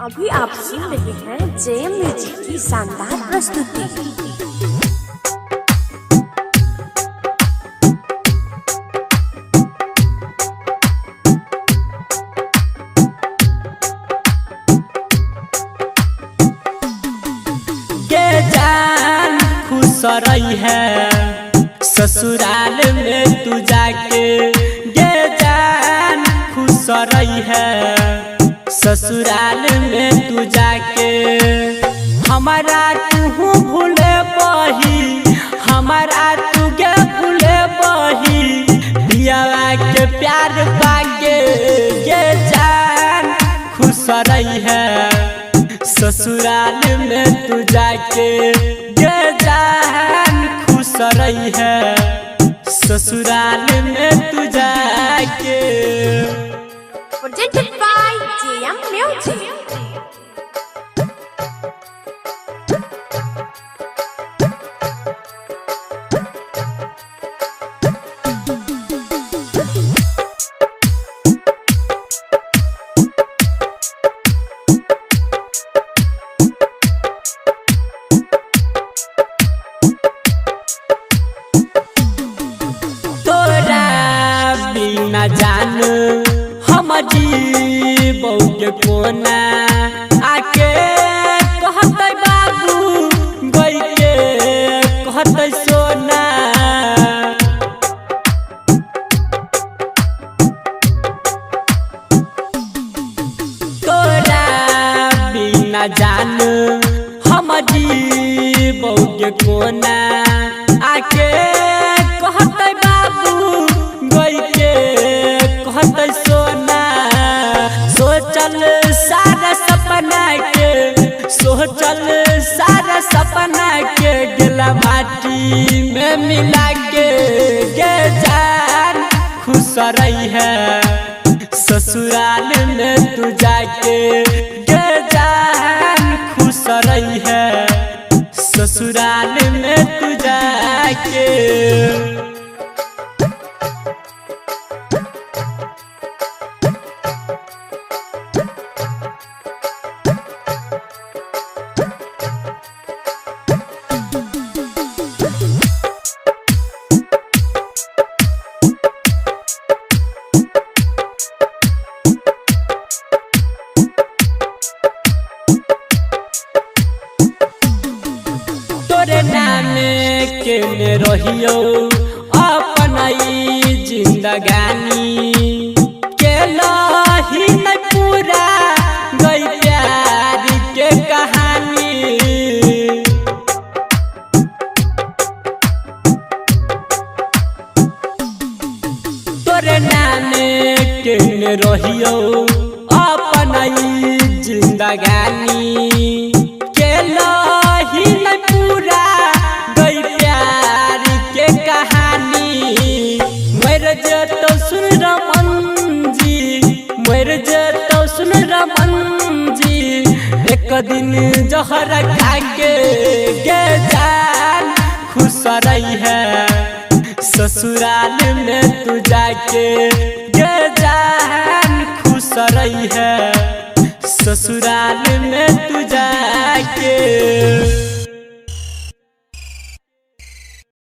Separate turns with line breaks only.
अभी आप सुन रहे हैं जेएम म्यूजिक की शानदार प्रस्तुति।
खुश रही है ससुराल में तू जाके, गे जान खुश रही है ससुराल में तू जाके। हमारा तू भूले बही, हमारा तू गे भूले बही, पियावा के प्यार पाके। गे जान खुश रही है ससुराल में तू जाके, गे जान खुश रही है ससुराल में तू जाके।
Presented by JM music.
बिना जान हम जीबोगे कोना, आके कहते बाबू गई के कहते सोना। तोरा बिना जान हम जीबोगे कोना, आके कहते बाबू गई के कहते सोना। सोचल सारा सपना के, सोचल सारा सपना के गेला माटी में मिला के। गे जान खुश रही है ससुराल में तू जाके, गे जान खुश रही है ससुराल में तू जाके। तोरे नाम के रहियो अपनाई जिंदगानी, के लही न पूरा गई प्यार के कहानी। तोरे नाम के रहियो अपनाई जिंदगानी, के लही न पूरा गई प्यार के कहानी। मर जतो सुन रमन जी, मर जतो सुन रमन जी, एक दिन जहर खाके। गे जान खुश रही है ससुराल में तू जाके, गे जान खुश रही है ससुराल में तू जाके।